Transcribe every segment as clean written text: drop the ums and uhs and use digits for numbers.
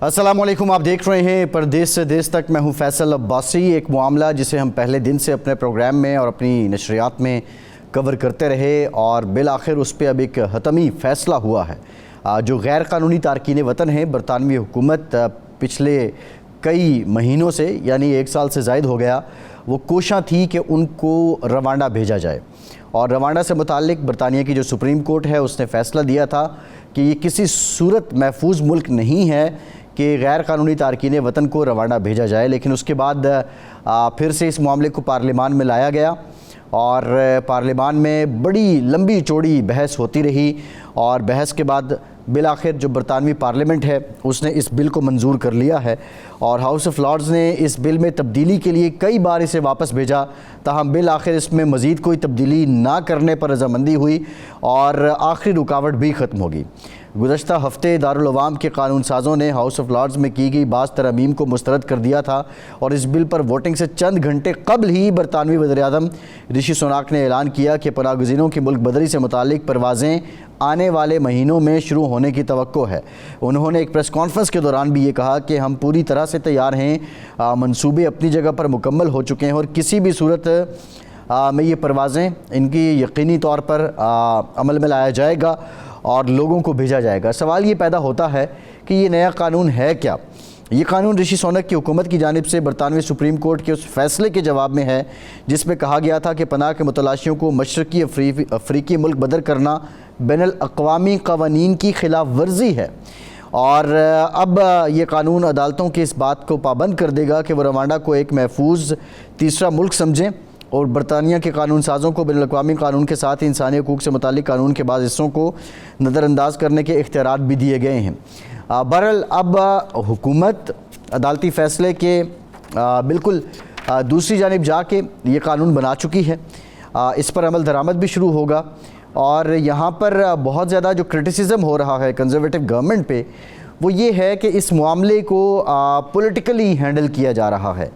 अस्सलामुअलैकुम, आप देख रहे हैं परदेश से देश तक। मैं हूं फैसल अब्बासी। एक मामला जिसे हम पहले दिन से अपने प्रोग्राम में और अपनी नशरियात में कवर करते रहे और बिल आखिर उस पर अब एक हतमी फ़ैसला हुआ है। जो गैर कानूनी तारकीन वतन हैं, बरतानवी हुकूमत पिछले कई महीनों से यानी 1 साल से ज़ायद हो गया, वो कोशिश थी कि उनको रवांडा भेजा जाए। और रवांडा से मुताल्लिक बरतानिया की जो सुप्रीम कोर्ट है उसने फ़ैसला दिया था कि ये किसी सूरत महफूज मुल्क नहीं है कि गैर कानूनी तारकीन वतन को रवांडा भेजा जाए। लेकिन उसके बाद फिर से इस मामले को पार्लियामान में लाया गया और पार्लियामान में बड़ी लंबी चौड़ी बहस होती रही और बहस के बाद बिल आखिर जो बरतानवी पार्लियामेंट है उसने इस बिल को मंजूर कर लिया है और हाउस ऑफ लॉर्ड्स ने इस बिल में तब्दीली के लिए कई बार इसे वापस भेजा। ताहम बिल आखिर इसमें मज़ीद कोई तब्दीली ना करने पर रजामंदी हुई और आखिरी रुकावट भी ख़त्म होगी। गुज़श्ता हफ़्ते दारुल अवाम के कानून साज़ों ने हाउस ऑफ लॉर्ड्स में की गई बाज़ तरमीम को मुस्तरद कर दिया था और इस बिल पर वोटिंग से चंद घंटे कबल ही बरतानवी वज़ीर-ए-आज़म ऋषि सुनाक ने ऐलान किया कि पनाहगज़ीनों की मुल्क बदरी से मुताल्लिक़ परवाज़ें आने वाले महीनों में शुरू होने की तवक्को है। उन्होंने एक प्रेस कॉन्फ्रेंस के दौरान भी ये कहा कि हम पूरी तरह से तैयार हैं, मंसूबे अपनी जगह पर मुकम्मल हो चुके हैं और किसी भी सूरत में ये परवाज़ें इनकी यकीनी तौर पर अमल में लाया जाएगा और लोगों को भेजा जाएगा। सवाल ये पैदा होता है कि ये नया कानून है क्या? ये कानून ऋषि सुनक की हुकूमत की जानिब से बरतानवी सुप्रीम कोर्ट के उस फैसले के जवाब में है जिसमें कहा गया था कि पनाह के मुतलाशियों को मशरकी अफ्रीकी मुल्क बदर करना बैनुल अक़वामी क़वानीन की खिलाफ वर्जी है। और अब ये कानून अदालतों की इस बात को पाबंद कर देगा कि वो रवांडा को एक महफूज तीसरा मुल्क समझें और बरतानिया के कानून साज़ों को बैनुल अक़वामी कानून के साथ ही इंसानी हकूक़ से मुताल्लिक़ कानून के बाद हिस्सों को नज़रअंदाज करने के इख्तियारात भी दिए गए हैं। बहरहाल अब हुकूमत अदालती फ़ैसले के बिल्कुल दूसरी जानिब जाके ये कानून बना चुकी है। इस पर अमल दरामद भी शुरू होगा और यहाँ पर बहुत ज़्यादा जो क्रिटिसिज़म हो रहा है कंजर्वेटिव गवर्नमेंट पे वो ये है कि इस मामले को पॉलिटिकली हैंडल किया जा रहा है।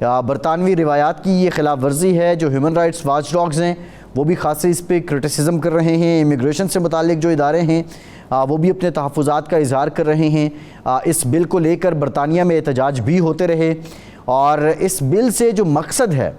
बरतानवी रिवायात की ये खिलाफ वर्जी है। जो ह्यूमन राइट्स वाच डॉग्स हैं वो भी खास इस पर क्रिटिसिज़म कर रहे हैं। इमिग्रेशन से मुतालिक जो इदारे हैं वो भी अपने तहफ़्फ़ुज़ात का इज़हार कर रहे हैं। इस बिल को लेकर बरतानिया में एहतजाज भी होते रहे और इस बिल से जो मकसद है,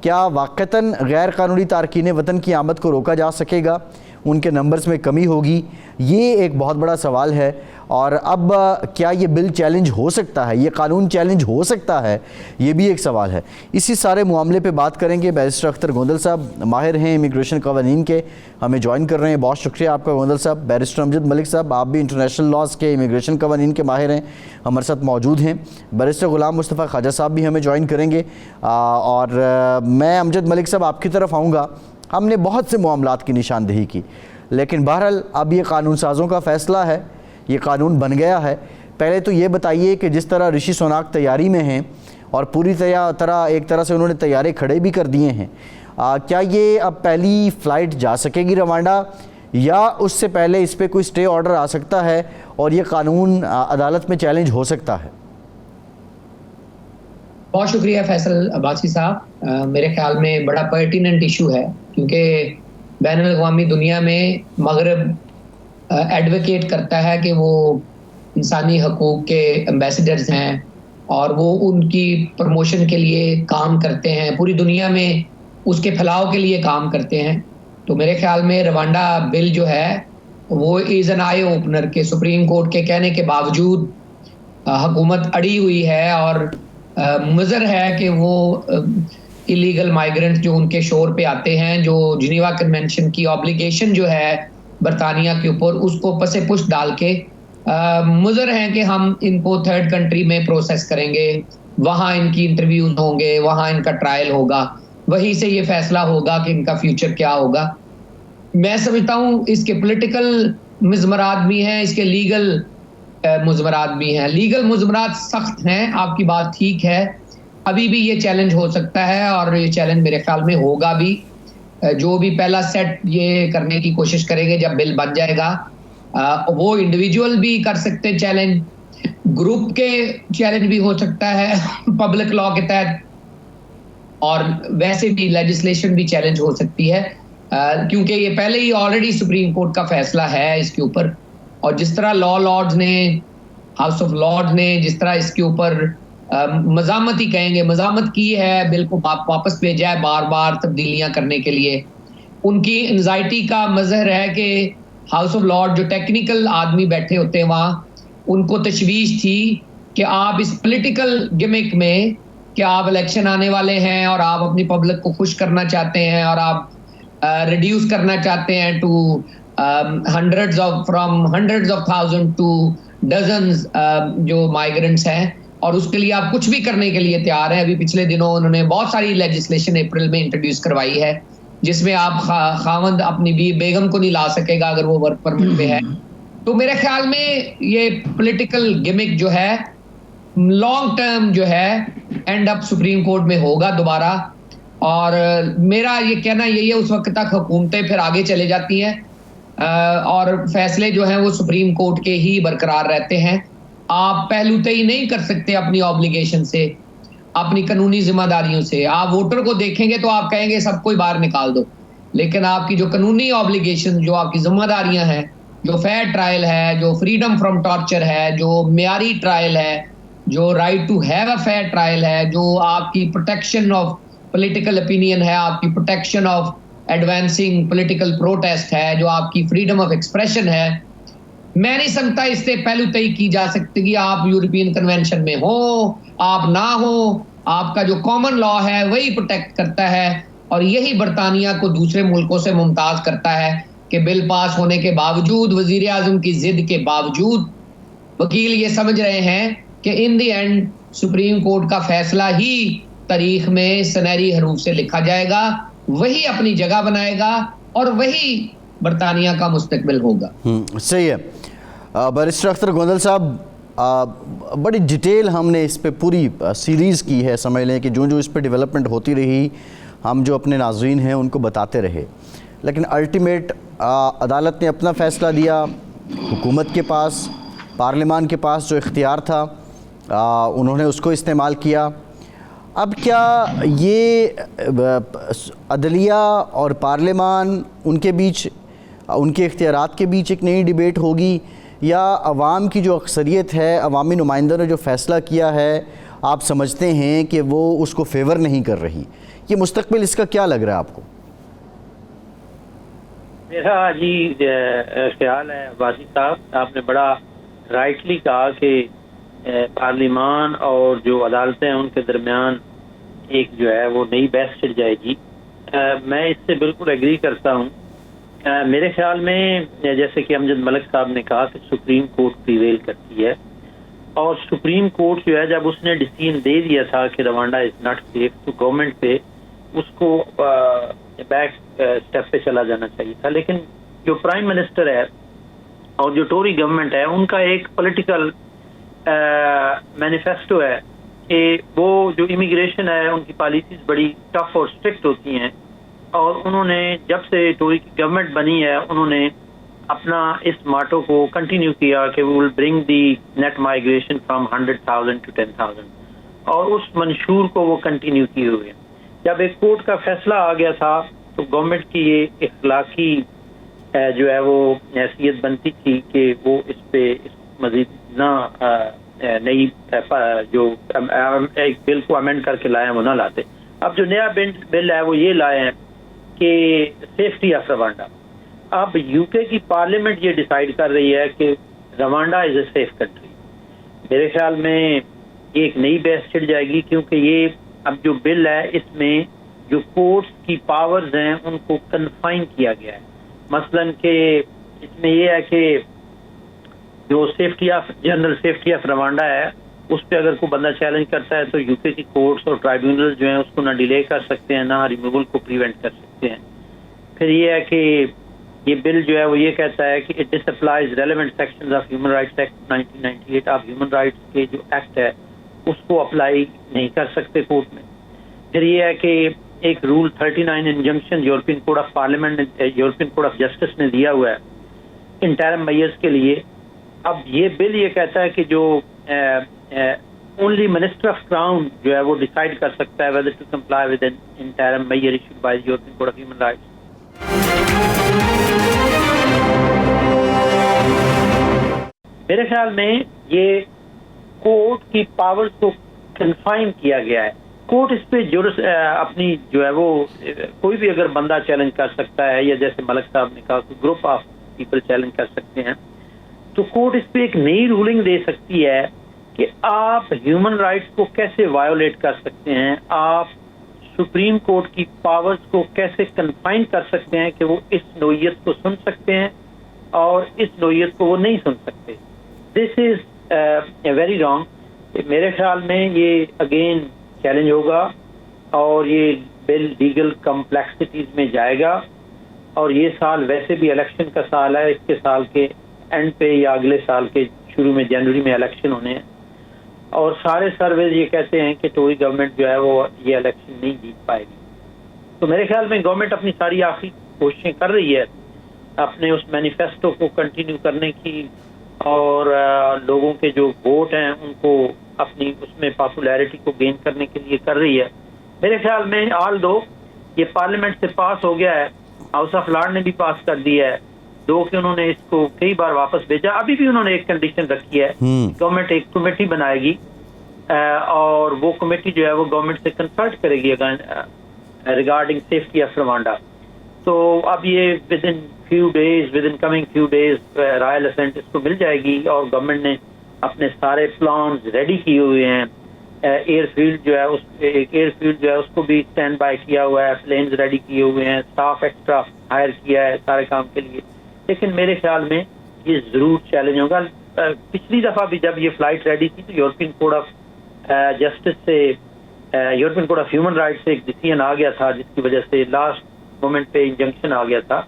क्या वाक़तन गैर कानूनी तारकीन वतन की आमद को रोका जा सकेगा, उनके नंबर्स में कमी होगी, ये एक बहुत बड़ा सवाल है। और अब क्या ये बिल चैलेंज हो सकता है, ये कानून चैलेंज हो सकता है, ये भी एक सवाल है। इसी सारे मामले पे बात करेंगे। बैरिस्टर अख्तर गोंदल साहब माहिर हैं इमिग्रेशन कवानीन के, हमें ज्वाइन कर रहे हैं। बहुत शुक्रिया आपका गोंदल साहब। बैरिस्टर अमजद मलिक साहब, आप भी इंटरनेशनल लॉज के इमिग्रेशन कवानीन के माहिर हैं, हमारे साथ मौजूद हैं। बैरिस्टर गुलाम मुस्तफ़ा ख्वाजा साहब भी हमें ज्वाइन करेंगे। और मैं अमजद मलिक साहब आपकी तरफ आऊँगा। हमने बहुत से मामलात की निशानदेही की, लेकिन बहरहाल अब ये कानून साज़ों का फ़ैसला है, ये कानून बन गया है। पहले तो ये बताइए कि जिस तरह ऋषि सुनाक तैयारी में हैं और पूरी तरह एक तरह से उन्होंने तैयारी खड़े भी कर दिए हैं, क्या ये अब पहली फ़्लाइट जा सकेगी रवांडा या उससे पहले इस पर कोई स्टे ऑर्डर आ सकता है और ये कानून अदालत में चैलेंज हो सकता है? बहुत शुक्रिया फैसल अब्बासी साहब। मेरे ख्याल में बड़ा पर्टिनेंट इशू है क्योंकि बैनुल अक़वामी दुनिया में मगरब एडवोकेट करता है कि वो इंसानी हकूक़ के एम्बेसडर्स हैं और वो उनकी प्रमोशन के लिए काम करते हैं, पूरी दुनिया में उसके फैलाव के लिए काम करते हैं। तो मेरे ख्याल में रवांडा बिल जो है वो इज़ एन आई ओपनर के सुप्रीम कोर्ट के कहने के बावजूद हुकूमत अड़ी हुई है और मुज़र है कि वो इलीगल माइग्रेंट जो उनके शोर पे आते हैं, जो जिनेवा कन्वेंशन की ऑब्लिगेशन जो है बरतानिया के ऊपर, उसको पसे पुश डाल के मुज़र हैं कि हम इनको थर्ड कंट्री में प्रोसेस करेंगे, वहाँ इनकी इंटरव्यूज होंगे, वहाँ इनका ट्रायल होगा, वहीं से ये फैसला होगा कि इनका फ्यूचर क्या होगा। मैं समझता हूँ इसके पॉलिटिकल मुज़मरात भी हैं, इसके लीगल मुज़मरात भी हैं। लीगल मुज़मरात सख्त हैं, आपकी बात ठीक है। अभी भी ये चैलेंज हो सकता है और ये चैलेंज मेरे ख्याल में होगा भी। जो भी पहला सेट ये करने की कोशिश करेंगे जब बिल बन जाएगा, वो इंडिविजुअल भी कर सकते हैं चैलेंज, ग्रुप के चैलेंज भी हो सकता है पब्लिक लॉ के तहत, और वैसे भी लेजिस्लेशन भी चैलेंज हो सकती है क्योंकि ये पहले ही ऑलरेडी सुप्रीम कोर्ट का फैसला है इसके ऊपर। और जिस तरह लॉ लॉर्ड्स ने हाउस ऑफ लॉर्ड ने जिस तरह इसके ऊपर मजामत ही कहेंगे, मजामत की है, बिल को वापस भेजा है बार बार तब्दीलियां करने के लिए। उनकी एंजाइटी का मजहर है कि हाउस ऑफ लॉर्ड जो टेक्निकल आदमी बैठे होते हैं वहाँ, उनको तशवीश थी कि आप इस पॉलिटिकल गिमिक में कि आप इलेक्शन आने वाले हैं और आप अपनी पब्लिक को खुश करना चाहते हैं और आप रिड्यूस करना चाहते हैं to hundreds of thousand to dozens जो माइग्रेंट्स हैं, और उसके लिए आप कुछ भी करने के लिए तैयार हैं। अभी पिछले दिनों उन्होंने बहुत सारी लेजिस्लेशन अप्रैल में इंट्रोड्यूस करवाई है जिसमें आप खावंद अपनी बेगम को नहीं ला सकेगा अगर वो वर्क परमिट पे है। तो मेरे ख्याल में ये पॉलिटिकल गिमिक जो है लॉन्ग टर्म जो है एंड अप सुप्रीम कोर्ट में होगा दोबारा। और मेरा ये कहना यही है, उस वक्त तक हुकूमतें फिर आगे चले जाती हैं और फैसले जो हैं वो सुप्रीम कोर्ट के ही बरकरार रहते हैं। आप पहलूतई नहीं कर सकते अपनी ऑब्लिगेशन से, अपनी कानूनी जिम्मेदारियों से। आप वोटर को देखेंगे तो आप कहेंगे सबको ही बाहर निकाल दो, लेकिन आपकी जो कानूनी ऑब्लिगेशन, जो आपकी जिम्मेदारियां हैं, जो फेयर ट्रायल है, जो फ्रीडम फ्रॉम टॉर्चर है, जो मियारी ट्रायल है, जो right to have a fair trial है, जो आपकी प्रोटेक्शन ऑफ पॉलिटिकल ओपिनियन है, आपकी protection of advancing political protest है, जो आपकी फ्रीडम ऑफ एक्सप्रेशन है, मैं नहीं समझता इससे पहलू तय की जा सकती कि आप यूरोपियन कन्वेंशन में हो, आप ना हो। आपका जो कॉमन लॉ है वही प्रोटेक्ट करता है, और यही बरतानिया को दूसरे मुल्कों से मुमताज करता है कि बिल पास होने के बावजूद, वजीर आजम की जिद के बावजूद, वकील ये समझ रहे हैं कि in the end supreme Court का फैसला ही तारीख में सुनहरी हरूफ से लिखा जाएगा, वही अपनी जगह बनाएगा और वही बरतानिया का मुस्तकबिल होगा। सही है। बैरिस्टर अख्तर गोंदल साहब, बड़ी डिटेल हमने इस पे पूरी सीरीज़ की है, समझ लें कि जो जो इस पे डेवलपमेंट होती रही हम जो अपने नाज़रीन हैं उनको बताते रहे, लेकिन अल्टीमेट अदालत ने अपना फ़ैसला दिया। हुकूमत के पास, पार्लिमान के पास जो इख्तियार था उन्होंने उसको इस्तेमाल किया। अब क्या ये अदलिया और पार्लिमान उनके बीच, उनके इख्तियारात के बीच एक नई डिबेट होगी, या अवाम की जो अक्सरियत है, अवामी नुमाइंदों ने जो फ़ैसला किया है, आप समझते हैं कि वो उसको फेवर नहीं कर रही? ये मुस्तकबिल इसका क्या लग रहा है आपको? मेरा जी ख्याल है वासी साहब, आपने बड़ा राइटली कहा कि पार्लिमान और जो अदालतें हैं उनके दरमियान एक जो है वो नई बहस छिड़ जाएगी। मैं इससे बिल्कुल एग्री करता हूँ। मेरे ख्याल में जैसे कि अमजद मलिक साहब ने कहा कि सुप्रीम कोर्ट प्रिवेल करती है, और सुप्रीम कोर्ट जो है जब उसने डिसीजन दे दिया था कि रवांडा इज नॉट सेफ, तो गवर्नमेंट पे उसको बैक स्टेप पे चला जाना चाहिए था। लेकिन जो प्राइम मिनिस्टर है और जो टोरी गवर्नमेंट है, उनका एक पॉलिटिकल मैनिफेस्टो है कि वो जो इमिग्रेशन है उनकी पॉलिसीज बड़ी टफ और स्ट्रिक्ट होती हैं, और उन्होंने जब से टोरी की गवर्नमेंट बनी है उन्होंने अपना इस माटो को कंटिन्यू किया कि we will bring the net migration from 100,000 to 10,000, और उस मंशूर को वो कंटिन्यू किए हुए। जब एक कोर्ट का फैसला आ गया था तो गवर्नमेंट की ये इखलाकी जो है वो हैसियत बनती थी कि वो इस पे मजीद ना नई जो एक बिल को अमेंड करके लाए वो ना लाते। अब जो नया बिल है वो ये लाए हैं कि सेफ्टी ऑफ रवांडा। अब यूके की पार्लियामेंट ये डिसाइड कर रही है कि Rwanda is a safe country. मेरे ख्याल में ये एक नई बहस छिड़ जाएगी, क्योंकि ये अब जो बिल है इसमें जो कोर्ट्स की पावर्स हैं उनको कन्फाइन किया गया है। मसलन के इसमें ये है कि जो safety of general safety of Rwanda है उस पर अगर कोई बंदा चैलेंज करता है तो यूके की कोर्ट्स और ट्राइब्यूनल जो हैं उसको ना डिले कर सकते हैं, ना रिमूवल को प्रिवेंट कर सकते हैं। फिर ये है कि ये बिल जो है वो ये कहता है कि it disapplies relevant sections of human rights act 1998 of human rights के जो एक्ट है उसको अप्लाई नहीं कर सकते कोर्ट में। फिर ये है कि एक rule 39 injunction European Court of parliament, European Court of justice ने दिया हुआ है इंटरिम मेयर्स के लिए। अब ये बिल ये कहता है कि जो ओनली मिनिस्टर ऑफ क्राउन जो है वो डिसाइड कर सकता है whether to comply with an interim measure issued by European Court of human Rights. मेरे ख्याल में ये कोर्ट की पावर्स को कन्फाइन किया गया है। कोर्ट इस पे अपनी जो है वो कोई भी अगर बंदा चैलेंज कर सकता है, या जैसे मलिक साहब ने कहा कि ग्रुप ऑफ पीपल चैलेंज कर सकते हैं, तो कोर्ट इस पे एक नई रूलिंग दे सकती है कि आप ह्यूमन राइट्स को कैसे वायोलेट कर सकते हैं, आप सुप्रीम कोर्ट की पावर्स को कैसे कन्फाइन कर सकते हैं कि वो इस नोयत को सुन सकते हैं और इस नोयत को वो नहीं सुन सकते। This is very wrong. मेरे ख्याल में ये अगेन चैलेंज होगा और ये बिल लीगल कम्प्लेक्सिटीज में जाएगा, और ये साल वैसे भी इलेक्शन का साल है, इसके साल के एंड पे या अगले साल के शुरू में जनवरी में इलेक्शन होने हैं, और सारे सर्वेज ये कहते हैं कि टोरी गवर्नमेंट जो है वो ये इलेक्शन नहीं जीत पाएगी। तो मेरे ख्याल में गवर्नमेंट अपनी सारी आखिरी कोशिशें कर रही है अपने उस मैनिफेस्टो को कंटिन्यू करने की, और लोगों के जो वोट हैं उनको अपनी उसमें पॉपुलैरिटी को गेन करने के लिए कर रही है। मेरे ख्याल में ऑल दो ये पार्लियामेंट से पास हो गया है, हाउस ऑफ लॉर्ड ने भी पास कर दिया है, दो कि उन्होंने इसको कई बार वापस भेजा। अभी भी उन्होंने एक कंडीशन रखी है, गवर्नमेंट एक कमेटी बनाएगी और वो कमेटी जो है वो गवर्नमेंट से कंसल्ट करेगी रिगार्डिंग सेफ्टी ऑफ रवांडा। तो अब ये within coming few days royal assent इसको मिल जाएगी, और गवर्नमेंट ने अपने सारे प्लान रेडी किए हुए हैं। एयरफील्ड जो है उसको भी स्टैंड बाय किया हुआ है, प्लेन्स रेडी किए हुए हैं, स्टाफ एक्स्ट्रा हायर किया है सारे काम के लिए। लेकिन मेरे ख्याल में ये जरूर चैलेंज होगा। पिछली दफा भी जब ये फ्लाइट रेडी थी तो यूरोपियन कोर्ट ऑफ जस्टिस से, European Court of human rights से एक डिसीजन आ गया था, जिसकी वजह से लास्ट मोमेंट पे इंजंक्शन आ गया था।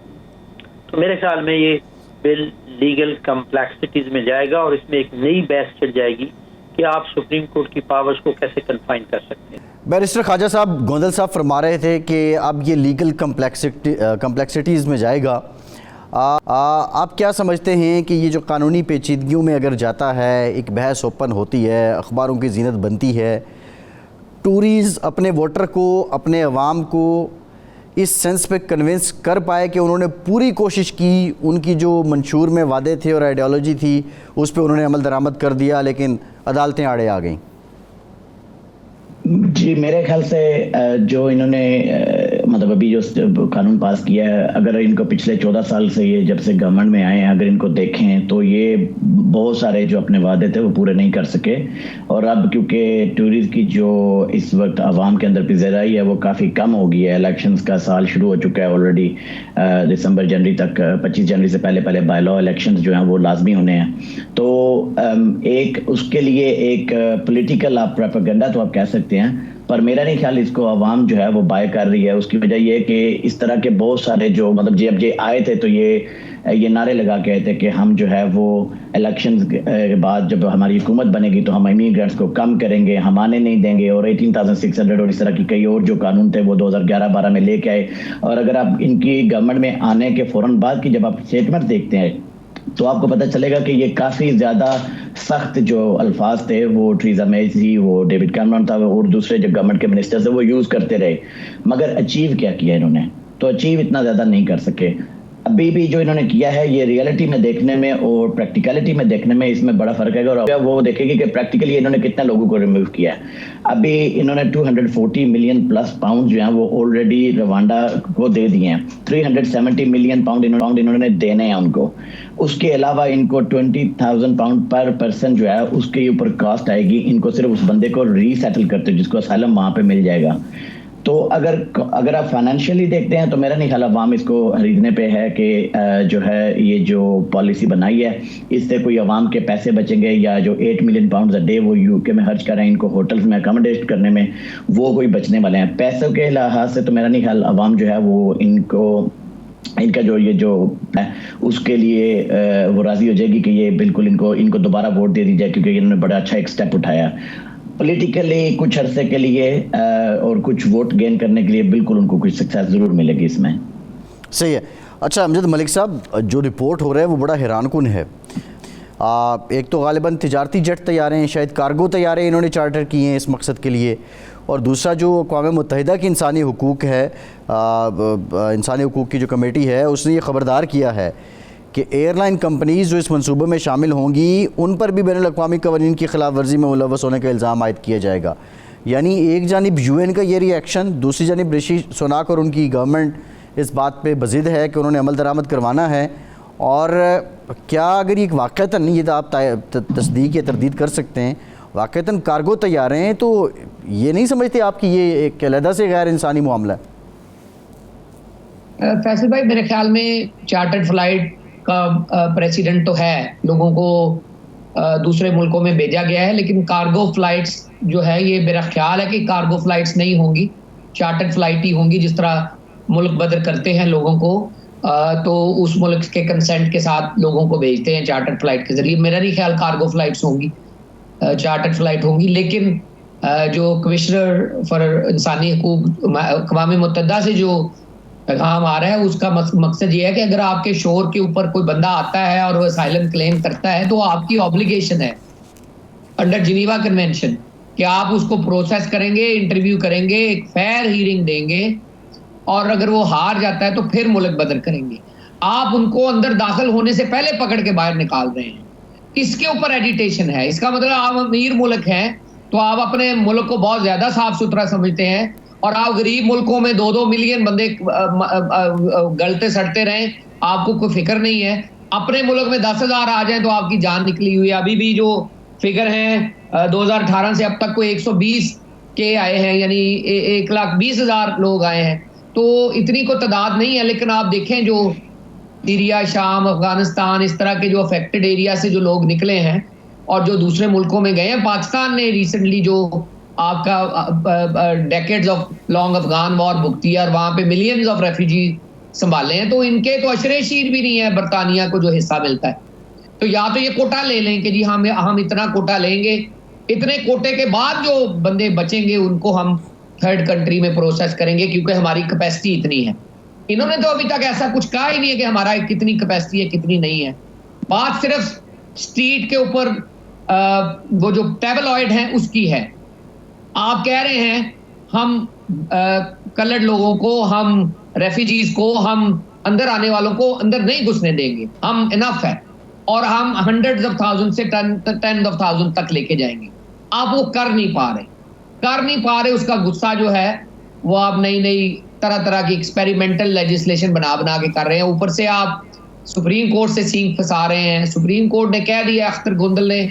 तो मेरे ख्याल में ये बिल लीगल कम्प्लेक्सिटीज में जाएगा और इसमें एक नई बहस छिड़ जाएगी कि आप सुप्रीम कोर्ट की पावर्स को कैसे कन्फाइन कर सकते हैं। बैरिस्टर ख्वाजा साहब, गोंदल साहब फरमा रहे थे कि अब ये लीगल कम्प्लेक्सिटीज़ में जाएगा। आप क्या समझते हैं कि ये जो कानूनी पेचीदगियों में अगर जाता है, एक बहस ओपन होती है, अखबारों की जीनत बनती है, टूरीज़ अपने वोटर को, अपने अवाम को इस सेंस पे कन्विंस कर पाए कि उन्होंने पूरी कोशिश की, उनकी जो मंशूर में वादे थे और आइडियोलॉजी थी उस पे उन्होंने अमल दरामद कर दिया, लेकिन अदालतें आड़े आ गईं? जी, मेरे ख्याल से जो इन्होंने मतलब अभी जो कानून पास किया है, अगर इनको पिछले 14 साल से ये जब से गवर्नमेंट में आए हैं अगर इनको देखें तो ये बहुत सारे जो अपने वादे थे वो पूरे नहीं कर सके। और अब क्योंकि टूरिज्म की जो इस वक्त आवाम के अंदर पिज़राई है वो काफ़ी कम हो गई है, इलेक्शंस का साल शुरू हो चुका है ऑलरेडी, दिसंबर जनवरी तक, 25 जनवरी से पहले बाय लॉ इलेक्शंस जो हैं वो लाजमी होने हैं। तो एक उसके लिए एक पॉलिटिकल आप प्रोपेगेंडा तो आप कह सकते हैं, पर मेरा नहीं ख्याल इसको आवाम जो है वो बाय कर रही है। उसकी वजह ये कि इस तरह के बहुत सारे जो मतलब जब ये आए थे तो ये नारे लगा के आए थे कि हम जो है वो इलेक्शन के बाद जब हमारी हुकूमत बनेगी तो हम इमिग्रेंट्स को कम करेंगे, हम आने नहीं देंगे, और 18,600 और इस तरह की कई और जो कानून थे वो 2011-12 में लेके आए। और अगर आप इनकी गवर्नमेंट में आने के फ़ौरन बाद की जब आप स्टेटमेंट देखते हैं तो आपको पता चलेगा कि ये काफ़ी ज़्यादा सख्त जो अल्फाज थे वो टीरेसा मे थी, वो डेविड कैमरन था, और दूसरे जो गवर्नमेंट के मिनिस्टर्स थे वो यूज़ करते रहे, मगर अचीव क्या किया इन्होंने? तो अचीव इतना ज़्यादा नहीं कर सके। अभी भी जो इन्होंने किया है ये रियलिटी में देखने में और प्रैक्टिकलिटी में देखने में इसमें बड़ा फर्क है। और वो देखेगी कि प्रैक्टिकली इन्होंने कितना लोगों को रिमूव किया है। अभी इन्होंने 240 मिलियन प्लस पाउंड जो हैं वो ऑलरेडी रवांडा को दे दिए हैं। 370 मिलियन पाउंड इन्होंने देने हैं उनको। उसके अलावा इनको 20,000 पाउंड पर पर्सन जो है उसके ऊपर कॉस्ट आएगी। इनको सिर्फ उस बंदे को रीसेटल करते जिसको असाइलम वहाँ पे मिल जाएगा। तो अगर आप फाइनेंशियली देखते हैं तो मेरा नहीं ख्याल अवाम इसको खरीदने पे है कि जो है ये जो पॉलिसी बनाई है इससे कोई अवाम के पैसे बचेंगे, या जो 8 मिलियन पाउंड अ डे वो यूके में खर्च कर रहे हैं इनको होटल्स में अकोमोडेट करने में, वो कोई बचने वाले हैं। पैसों के लिहाज से तो मेरा नहीं ख्याल अवाम जो है वो इनका जो ये जो है उसके लिए वो राजी हो जाएगी कि ये बिल्कुल इनको दोबारा वोट दे दी जाए, क्योंकि इन्होंने बड़ा अच्छा एक स्टेप उठाया पॉलिटिकली कुछ अरसे के लिए और कुछ वोट गेन करने के लिए। बिल्कुल उनको कुछ सक्सेस ज़रूर मिलेगी इसमें। सही है। अच्छा अमजद मलिक साहब, जो रिपोर्ट हो रहा है वो बड़ा हैरानकुन है। एक तो गालिबन तिजारती जेट तैयारें हैं, शायद कार्गो तैयारें इन्होंने चार्टर किए हैं इस मकसद के लिए, और दूसरा जो अक़वाम मुत्तहिदा की इंसानी हुकूक़ है, इंसानी हुकूक़ की जो कमेटी है उसने ये ख़बरदार किया है कि एयरलाइन कंपनीज़ जो इस मंसूबे में शामिल होंगी उन पर भी बैनुल-अक़वामी क़वानीन की खिलाफ वर्जी में मुलव्वस होने का इल्ज़ाम आयद किया जाएगा। यानी एक जानिब UN का ये रिएक्शन, दूसरी जानिब ऋषि सुनाक और उनकी गवर्नमेंट इस बात पे बज़िद है कि उन्होंने अमल दरामद करवाना है। और क्या अगर ये वाक़तन, ये तो आप तस्दीक या तरदीद कर सकते हैं, वाक़तन कार्गो तैयार हैं, तो ये नहीं समझते आप कि ये एक अलहदा से गैर इंसानी मामला है? फैसल भाई, मेरे ख्याल में चार्टर्ड फ्लाइट का प्रेसिडेंट तो है, लोगों को दूसरे मुल्कों में भेजा गया है, लेकिन कार्गो फ्लाइट्स जो है, ये मेरा ख्याल है कि कार्गो फ्लाइट्स नहीं होंगी, चार्टर्ड फ्लाइट ही होंगी। जिस तरह मुल्क बदर करते हैं लोगों को, तो उस मुल्क के कंसेंट के साथ लोगों को भेजते हैं चार्टर्ड फ्लाइट के जरिए। मेरा नहीं ख्याल कार्गो फ्लाइट्स होंगी, चार्टर्ड फ्लाइट होंगी। लेकिन जो कमिश्नर फॉर इंसानी हकूक अक़वाम मुत्तहिदा से जो पैगाम आ रहा है, उसका मकसद ये है कि अगर आपके शोर के ऊपर कोई बंदा आता है और वो असाइलम क्लेम करता है, तो आपकी ऑब्लिगेशन है अंडर जिनीवा कन्वेंशन कि आप उसको प्रोसेस करेंगे, इंटरव्यू करेंगे, एक फेयर हीयरिंग देंगे, और अगर वो हार जाता है तो फिर मुल्क बदर करेंगे। आप उनको अंदर दाखिल होने से पहले पकड़ के बाहर निकाल रहे हैं। इसके ऊपर एडिटेशन है। इसका मतलब आप अमीर मुल्क हैं तो आप अपने मुल्क को बहुत ज्यादा साफ सुथरा समझते हैं, और आप गरीब मुल्कों में 2-2 मिलियन बंदे गलते सड़ते रहें, आपको कोई फिक्र नहीं है। अपने मुल्क में 10,000 आ जाए तो आपकी जान निकली हुई है। अभी भी जो फिगर हैं 2018 से अब तक कोई 120 के आए हैं, यानी 1,20,000 लोग आए हैं, तो इतनी को तादाद नहीं है। लेकिन आप देखें जो सीरिया, शाम, अफगानिस्तान, इस तरह के जो अफेक्टेड एरिया से जो लोग निकले हैं और जो दूसरे मुल्कों में गए हैं, पाकिस्तान ने रिसेंटली जो आपका decades of long Afghan war भुगती है और वहाँ पे मिलियंस ऑफ रेफ्यूजी संभाले हैं, तो इनके तो अशरे शीर भी नहीं है बरतानिया को जो हिस्सा मिलता है। तो या तो ये कोटा ले लें कि जी हम इतना कोटा लेंगे, इतने कोटे के बाद जो बंदे बचेंगे उनको हम थर्ड कंट्री में प्रोसेस करेंगे, क्योंकि हमारी कैपेसिटी इतनी है। इन्होंने तो अभी तक ऐसा कुछ कहा ही नहीं है कि हमारा कितनी कैपेसिटी है, कितनी नहीं है। बात सिर्फ स्ट्रीट के ऊपर वो जो टैबलॉइड है उसकी है। आप कह रहे हैं हम कलर्ड लोगों को, हम रेफ्यूजीज को, हम अंदर आने वालों को अंदर नहीं घुसने देंगे, हम इनफ है, और हम हंड्रेड्स ऑफ थाउजेंड से टेन ऑफ थाउजेंड तक लेके जाएंगे। आप वो कर नहीं पा रहे। उसका गुस्सा जो है वो आप नई तरह की एक्सपेरिमेंटल लेजिस्लेशन बना के कर रहे हैं। ऊपर से आप सुप्रीम कोर्ट से सींग फंसा रहे हैं। सुप्रीम कोर्ट ने कह दिया, अख्तर गुंदल ने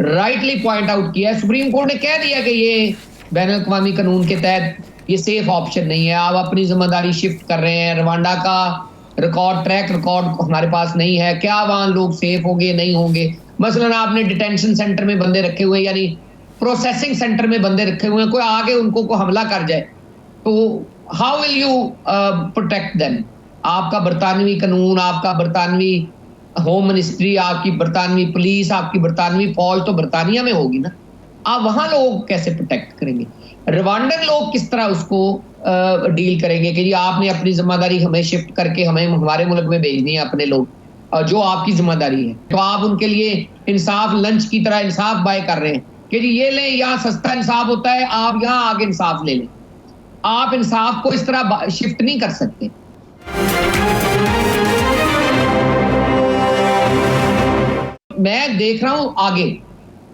राइटली पॉइंट आउट किया, सुप्रीम कोर्ट ने कह दिया कि ये बैनुल-अक़वामी कानून के तहत ये सेफ ऑप्शन नहीं है। आप अपनी जिम्मेदारी शिफ्ट कर रहे हैं। रवांडा का ट्रैक रिकॉर्ड हमारे पास नहीं है, क्या वहाँ लोग सेफ होंगे नहीं होंगे। मसलन आपने डिटेंशन सेंटर में बंदे रखे हुए, यानी प्रोसेसिंग सेंटर में बंदे रखे हुए हैं, कोई आगे उनको को हमला कर जाए तो how will you protect them? आपका बरतानवी कानून, आपका बरतानवी होम मिनिस्ट्री, आपकी बरतानवी पुलिस, आपकी बरतानवी फौज तो बरतानिया में होगी ना। आप वहां लोग कैसे प्रोटेक्ट करेंगे? रवांडन लोग किस तरह उसको डील करेंगे कि जी आपने अपनी जिम्मेदारी हमें शिफ्ट करके हमें हमारे मुल्क में भेजनी है अपने लोग, जो आपकी जिम्मेदारी है, तो आप उनके लिए इंसाफ लंच की तरह इंसाफ बाय कर रहे हैं कि जी ये लें, यहाँ सस्ता इंसाफ होता है, आप यहाँ आगे इंसाफ ले लें। आप इंसाफ को इस तरह शिफ्ट नहीं कर सकते। मैं देख रहा हूं आगे,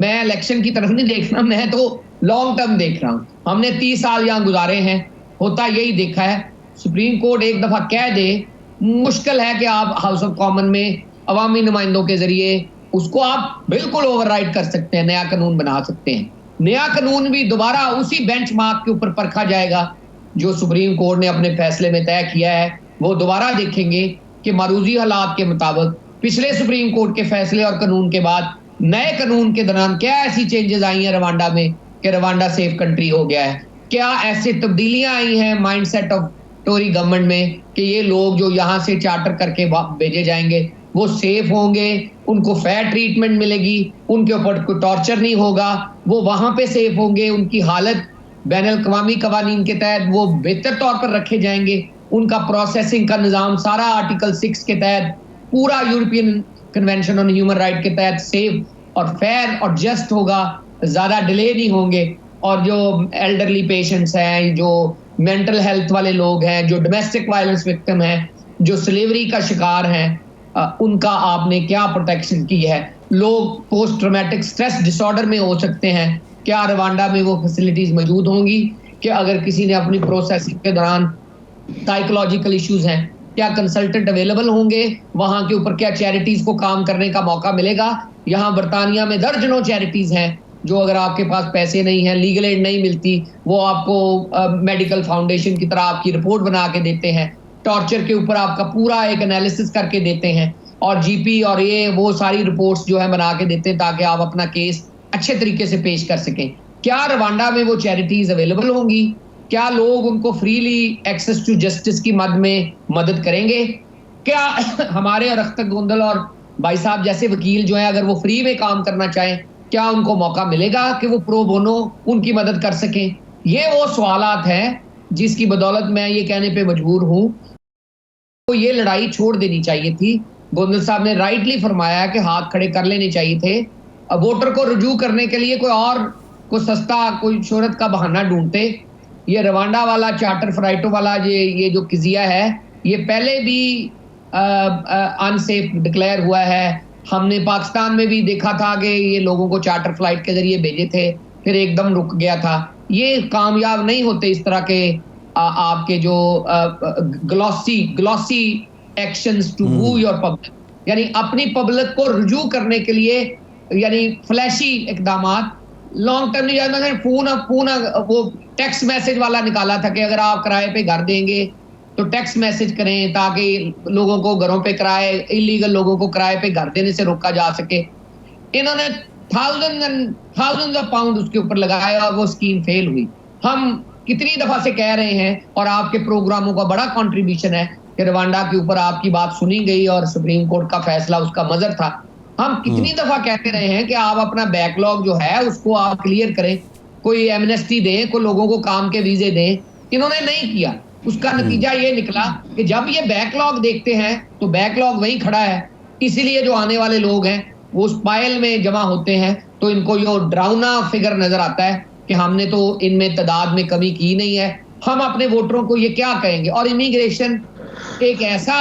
मैं इलेक्शन की तरफ नहीं देख रहा, मैं तो लॉन्ग टर्म देख रहा हूं। हमने 30 साल यहां गुजारे हैं, होता यही देखा है। सुप्रीम कोर्ट एक दफा कह दे, मुश्किल है कि आप हाउस ऑफ कॉमन में अवामी नुमाइंदों के जरिए उसको आप बिल्कुल ओवरराइड कर सकते हैं, नया कानून बना सकते हैं। नया कानून भी दोबारा उसी बेंचमार्क के ऊपर परखा जाएगा जो सुप्रीम कोर्ट ने अपने फैसले में तय किया है। वो दोबारा देखेंगे कि मारूजी हालात के मुताबिक पिछले सुप्रीम कोर्ट के फैसले और कानून के बाद नए कानून के दौरान क्या ऐसी चेंजेस आई हैं रवांडा में कि रवांडा सेफ कंट्री हो गया है। क्या ऐसे तब्दीलियां आई हैं माइंडसेट ऑफ टोरी गवर्नमेंट में कि ये लोग जो यहाँ से चार्टर करके भेजे जाएंगे वो सेफ होंगे, उनको फेयर ट्रीटमेंट मिलेगी, उनके ऊपर कोई टॉर्चर नहीं होगा, वो वहां पे सेफ होंगे, उनकी हालत बैनुल-अक़वामी क़वानीन के तहत वो बेहतर तौर पर रखे जाएंगे, उनका प्रोसेसिंग का निज़ाम सारा आर्टिकल 6 के तहत, पूरा European convention on human right के तहत सेफ और फेयर और जस्ट होगा, ज़्यादा डिले नहीं होंगे। और जो एल्डरली पेशेंट्स हैं, जो मेंटल हेल्थ वाले लोग हैं, जो डोमेस्टिक वायलेंस विक्टिम हैं, जो स्लेवरी का शिकार हैं, उनका आपने क्या प्रोटेक्शन की है। लोग पोस्ट ट्रॉमेटिक स्ट्रेस डिसऑर्डर में हो सकते हैं, क्या रवांडा में वो फैसिलिटीज मौजूद होंगी? कि अगर किसी ने अपनी प्रोसेसिंग के दौरान साइकोलॉजिकल इश्यूज हैं, क्या कंसल्टेंट अवेलेबल होंगे? वहां के ऊपर क्या चैरिटीज को काम करने का मौका मिलेगा? यहाँ बरतानिया में दर्जनों चैरिटीज हैं जो अगर आपके पास पैसे नहीं है, लीगल एड नहीं मिलती, वो आपको मेडिकल फाउंडेशन की तरह आपकी रिपोर्ट बना के देते हैं, टॉर्चर के ऊपर आपका पूरा एक एनालिसिस करके देते हैं, और जीपी और ये वो सारी रिपोर्ट्स जो है बना के देते हैं ताकि आप अपना केस अच्छे तरीके से पेश कर सकें। क्या रवांडा में वो चैरिटीज अवेलेबल होंगी? क्या लोग उनको फ्रीली एक्सेस टू जस्टिस की मद में मदद करेंगे? क्या हमारे और अख्तर गोंदल और भाई साहब जैसे वकील जो है, अगर वो फ्री में काम करना चाहें, क्या उनको मौका मिलेगा कि वो प्रो बोनो उनकी मदद कर सकें? ये वो सवालात हैं जिसकी बदौलत मैं ये कहने पे मजबूर हूं, तो ये लड़ाई छोड़ देनी चाहिए थी। गोंदल साहब ने राइटली फरमाया कि हाथ खड़े कर लेने चाहिए थे। अब वोटर को रुजू करने के लिए कोई सस्ता कोई शोहरत का बहाना ढूंढते। ये रवांडा वाला चार्टर फ्राइटो वाला ये जो किजिया है, ये पहले भी अनसेफ डिक्लेयर हुआ है। हमने पाकिस्तान में भी देखा था कि ये लोगों को चार्टर फ्लाइट के जरिए भेजे थे, फिर एकदम रुक गया था। ये कामयाब नहीं होते इस तरह के आपके जो glossy actions to woo your public, यानी अपनी पब्लिक को रुजू करने के लिए, यानी फ्लैशी इकदामात। लॉन्ग टर्म नहीं जाना, फोन वो टेक्स्ट मैसेज वाला निकाला था कि अगर आप किराए पे घर देंगे तो टेक्स्ट मैसेज करें ताकि लोगों को घरों पे किराए, इलीगल लोगों को किराए पे घर देने से रोका जा सके। इन्होंने थाउजेंड्स ऑफ पाउंड उसके ऊपर लगाया और वो स्कीम फेल हुई। हम कितनी दफा से कह रहे हैं, और आपके प्रोग्रामों का बड़ा कंट्रीब्यूशन है कि रवांडा के ऊपर आपकी बात सुनी गई और सुप्रीम कोर्ट का फैसला उसका मजर था। हम कितनी दफा कहते रहे हैं कि आप अपना बैकलॉग जो है उसको आप क्लियर करें, कोई एमनेस्टी दें, कोई लोगों को काम के वीजे दें। इन्होंने नहीं किया। उसका नतीजा ये निकला कि जब ये बैकलॉग देखते हैं तो बैकलॉग वहीं खड़ा है। इसीलिए जो आने वाले लोग हैं वो उस पायल में जमा होते हैं, तो इनको ये डरावना फिगर नजर आता है कि हमने तो इनमें तादाद में कमी की नहीं है। हम अपने वोटरों को ये क्या कहेंगे? और इमिग्रेशन एक ऐसा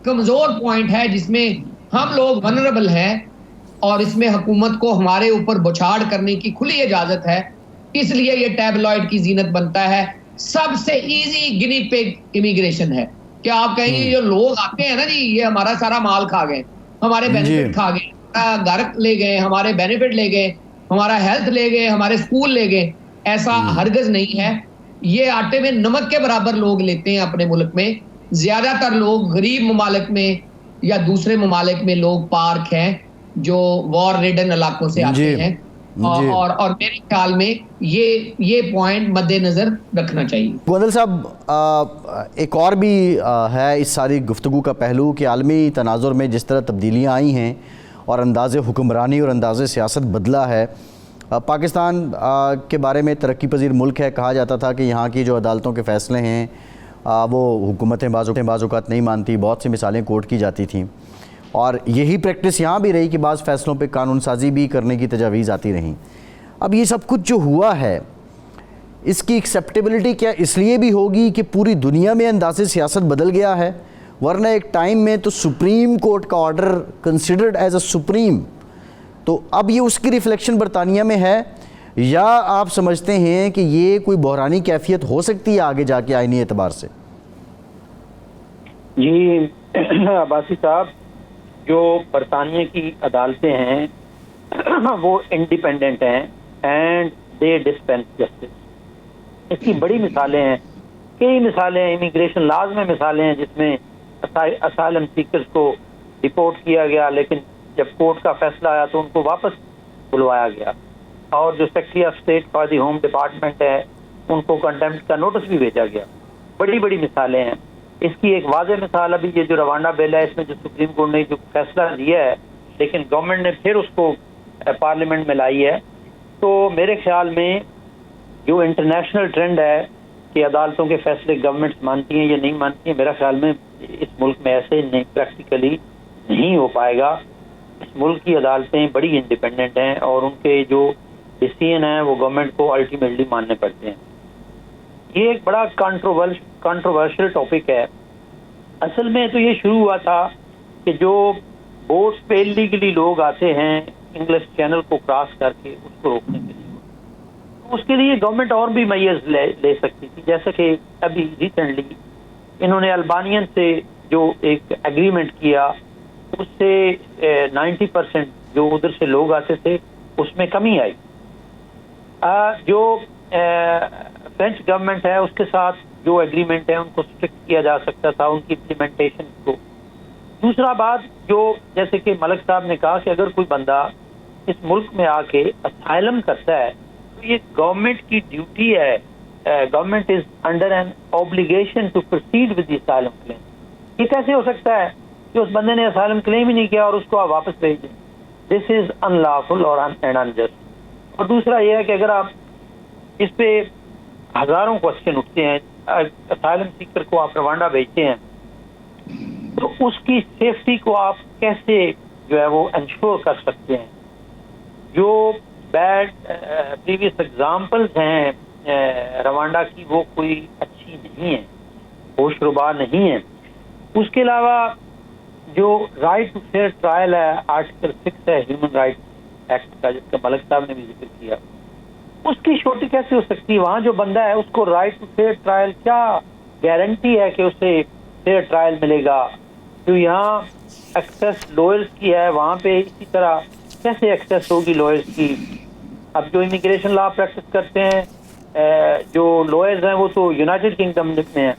कमजोर पॉइंट है जिसमें हम लोग वनरेबल हैं, और इसमें हुकूमत को हमारे ऊपर बौछार करने की खुली इजाजत है। इसलिए ये टैबलॉइड की जीनत बनता है। सबसे इजी गिनी पिग इमिग्रेशन है। क्या आप कहेंगे जो लोग आते हैं ना जी, ये हमारा सारा माल खा गए, हमारे बेनिफिट खा गए, घर ले गए, हमारे बेनिफिट ले गए, हमारा हेल्थ ले गए, हमारे स्कूल ले गए? ऐसा हरगिज नहीं है। ये आटे में नमक के बराबर लोग लेते हैं अपने मुल्क में। ज्यादातर लोग गरीब ममालिक में या दूसरे ममालिक में लोग पार्क हैं जो वॉर रिडन इलाकों से आते हैं, और मेरे ख्याल में ये पॉइंट मद्देनजर रखना चाहिए। गोंदल साहब, एक और भी है इस सारी गुफ्तगू का पहलू कि आलमी तनाजुर में जिस तरह तब्दीलियाँ आई हैं और अंदाज़े हुक्मरानी और अंदाज़े सियासत बदला है। पाकिस्तान के बारे में तरक्की पजीर मुल्क है, कहा जाता था कि यहाँ की जो अदालतों के फ़ैसले हैं वो हुकूमतें बाज़-औक़ात नहीं मानती। बहुत सी मिसालें कोट की जाती थीं, और यही प्रैक्टिस यहाँ भी रही कि बाज़ फ़ैसलों पे कानून साजी भी करने की तजावीज़ आती रहीं। अब ये सब कुछ जो हुआ है, इसकी एक्सेप्टेबिलिटी क्या इसलिए भी होगी कि पूरी दुनिया में अंदाज़े सियासत बदल गया है? वरना एक टाइम में तो सुप्रीम कोर्ट का order considered as a supreme, तो अब ये उसकी रिफ्लेक्शन बरतानिया में है, या आप समझते हैं कि ये कोई बहरानी कैफियत हो सकती है आगे जाके आईनी एतबार से? जी अब्बासी साहब, जो बरतानिया की अदालतें हैं वो इंडिपेंडेंट हैं एंड दे डिस्पेंस जस्टिस। इसकी बड़ी मिसालें हैं, कई मिसालें हैं। इमिग्रेशन लॉज में मिसालें हैं जिसमें असाइलम सीकर्स को डिपोर्ट किया गया, लेकिन जब कोर्ट का फैसला आया तो उनको वापस बुलवाया गया, और जो secretary of state for the home department है उनको कंटेम्प्ट का नोटिस भी भेजा गया। बड़ी बड़ी मिसालें हैं। इसकी एक वाज़ेह मिसाल अभी ये जो रवांडा बिल है, इसमें जो सुप्रीम कोर्ट ने जो फैसला दिया है, लेकिन गवर्नमेंट ने फिर उसको पार्लियामेंट में लाई है। तो मेरे ख्याल में जो इंटरनेशनल ट्रेंड है कि अदालतों के फैसले गवर्नमेंट्स मानती हैं या नहीं मानती हैं, मेरा ख्याल में इस मुल्क में ऐसे नहीं, प्रैक्टिकली नहीं हो पाएगा। इस मुल्क की अदालतें बड़ी इंडिपेंडेंट हैं और उनके जो डिसीजन हैं वो गवर्नमेंट को अल्टीमेटली मानने पड़ते हैं। ये एक बड़ा कंट्रोवर्शियल टॉपिक है। असल में तो ये शुरू हुआ था कि जो बोट पे इलीगली लोग आते हैं इंग्लिश चैनल को क्रॉस करके, उसको रोकने के लिए। तो उसके लिए गवर्नमेंट और भी मेजर्स ले सकती थी, जैसे कि अभी रिसेंटली इन्होंने अल्बानियन से जो एक एग्रीमेंट किया, उससे 90% जो उधर से लोग आते थे उसमें कमी आई। जो फ्रेंच गवर्नमेंट है उसके साथ जो एग्रीमेंट है उनको स्ट्रिक्ट किया जा सकता था, उनकी इम्प्लीमेंटेशन को। दूसरा बात, जो जैसे कि मलिक साहब ने कहा कि अगर कोई बंदा इस मुल्क में आके असाइलम करता है तो ये गवर्नमेंट की ड्यूटी है, government is under an obligation to proceed with the asylum claim. ये कैसे हो सकता है कि उस बंदे ने असाइलम क्लेम ही नहीं किया और उसको आप वापस भेज दें? दिस इज अनलॉफुल और अनजस्ट। और दूसरा यह है कि अगर आप इस पे हजारों क्वेश्चन उठते हैं, असाइलम सीकर को आप रवांडा भेजते हैं तो उसकी सेफ्टी को आप कैसे जो है वो इंश्योर कर सकते हैं? जो बैड प्रीवियस एग्जाम्पल्स हैं रवांडा की, वो कोई अच्छी नहीं है, होशरुबा नहीं है। उसके अलावा जो राइट टू फेयर ट्रायल है, आर्टिकल 6 है ह्यूमन राइट्स एक्ट का, जिसका मलिक साहब ने भी जिक्र किया, उसकी छोटी कैसे हो सकती है? वहां जो बंदा है उसको राइट टू फेयर ट्रायल, क्या गारंटी है कि उसे फेयर ट्रायल मिलेगा? जो यहाँ एक्सेस लॉयर्स की है, वहां पे इसी तरह कैसे एक्सेस होगी लॉयर्स की? अब जो इमिग्रेशन लॉ प्रैक्टिस करते हैं जो लॉयर्स हैं वो तो यूनाइटेड किंगडम में हैं।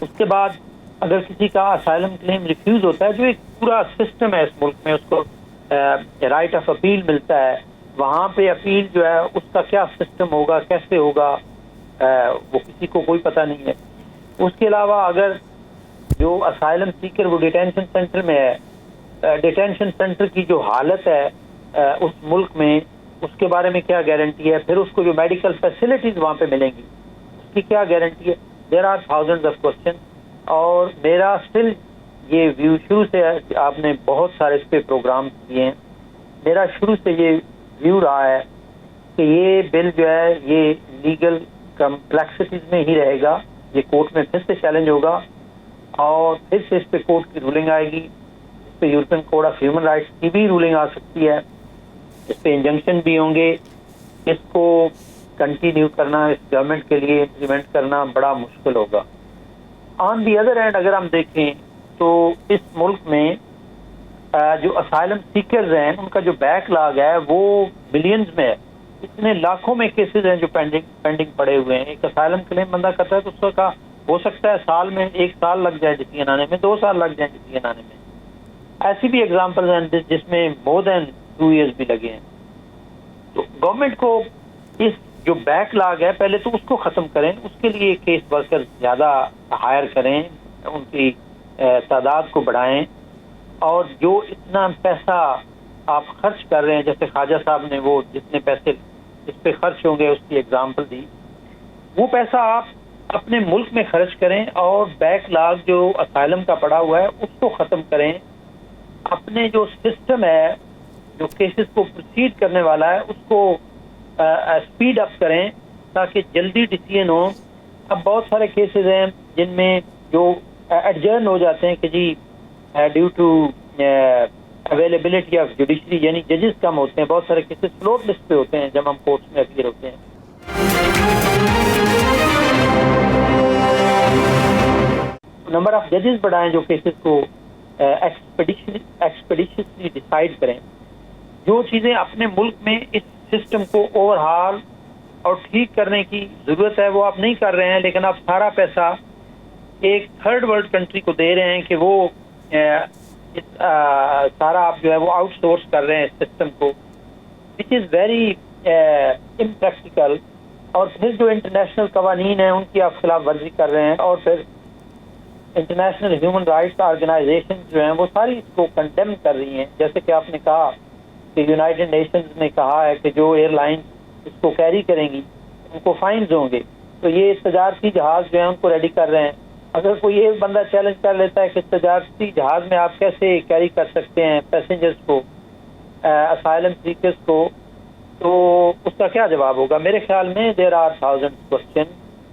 उसके बाद अगर किसी का असाइलम क्लेम रिफ्यूज होता है, जो एक पूरा सिस्टम है इस मुल्क में, उसको राइट ऑफ अपील मिलता है, वहाँ पे अपील जो है उसका क्या सिस्टम होगा, कैसे होगा, वो किसी को कोई पता नहीं है। उसके अलावा अगर जो असाइलम सीकर वो डिटेंशन सेंटर में है, डिटेंशन सेंटर की जो हालत है उस मुल्क में, उसके बारे में क्या गारंटी है? फिर उसको जो मेडिकल फैसिलिटीज वहाँ पे मिलेंगी उसकी क्या गारंटी है? There are thousands of question. और मेरा स्टिल ये व्यू, शुरू से आपने बहुत सारे इस पे प्रोग्राम किए हैं, मेरा शुरू से ये व्यू रहा है कि ये बिल जो है ये लीगल कम्प्लेक्सिटीज में ही रहेगा, ये कोर्ट में फिर से चैलेंज होगा और फिर से इस पे कोर्ट की रूलिंग आएगी। इस पे European Court of human rights की भी रूलिंग आ सकती है, इस पे इंजंक्शन भी होंगे। इसको कंटिन्यू करना, इस गवर्नमेंट के लिए इम्प्लीमेंट करना बड़ा मुश्किल होगा। ऑन दी अदर हैंड अगर हम देखें तो इस मुल्क में जो असाइलम सीकर्स हैं उनका जो बैकलॉग है वो बिलियंस में है। इतने लाखों में केसेस हैं जो पेंडिंग पड़े हुए हैं। एक असाइलम क्लेम बंदा करता है तो उसका हो सकता है साल में 1 साल लग जाए डिसीजन आने में, 2 साल लग जाए डिसीजन आने में। ऐसी भी एग्जाम्पल्स हैं जिसमें मोर देन 2 years भी लगे हैं। तो गवर्नमेंट को इस जो बैकलॉग है पहले तो उसको खत्म करें, उसके लिए केस वर्कर ज्यादा हायर करें, उनकी तादाद को बढ़ाएं, और जो इतना पैसा आप खर्च कर रहे हैं, जैसे ख्वाजा साहब ने वो जितने पैसे इस पे खर्च होंगे उसकी एग्जाम्पल दी, वो पैसा आप अपने मुल्क में खर्च करें और बैकलॉग जो असाइलम का पड़ा हुआ है उसको खत्म करें। अपने जो सिस्टम है जो केसेस को प्रोसीड करने वाला है उसको स्पीड अप करें ताकि जल्दी डिसीजन हो। अब बहुत सारे केसेस हैं जिनमें जो एडजर्न हो जाते हैं कि जी due to availability of judiciary, यानी जजेस कम होते हैं, बहुत सारे केसेस फ्लोट लिस्ट पे होते हैं जब हम कोर्ट्स में अपीयर होते हैं। नंबर ऑफ जजेस बढ़ाएं जो केसेस को एक्सपेडिशसली डिसाइड करें। जो चीजें अपने मुल्क में इस सिस्टम को ओवरहाल और ठीक करने की जरूरत है वो आप नहीं कर रहे हैं, लेकिन आप सारा पैसा एक थर्ड वर्ल्ड कंट्री को दे रहे हैं कि वो सारा आप जो है वो आउटसोर्स कर रहे हैं इस सिस्टम को, विच इज वेरी इम्प्रैक्टिकल। और फिर जो इंटरनेशनल कवानीन है उनकी आप खिलाफ वर्जी कर रहे हैं, और फिर इंटरनेशनल ह्यूमन राइट्स ऑर्गेनाइजेशन जो हैं वो सारी इसको कंडेम कर रही हैं। जैसे कि आपने कहा कि यूनाइटेड नेशंस ने कहा है कि जो एयरलाइन इसको कैरी करेंगी उनको फाइन्स होंगे, तो ये तजारती जहाज जो है उनको रेडी कर रहे हैं। अगर कोई एक बंदा चैलेंज कर लेता है कि तजारती जहाज में आप कैसे कैरी कर सकते हैं पैसेंजर्स को, असाइलम सीकर्स को, तो उसका क्या जवाब होगा? मेरे ख्याल में देयर आर थाउजेंड क्वेश्चन,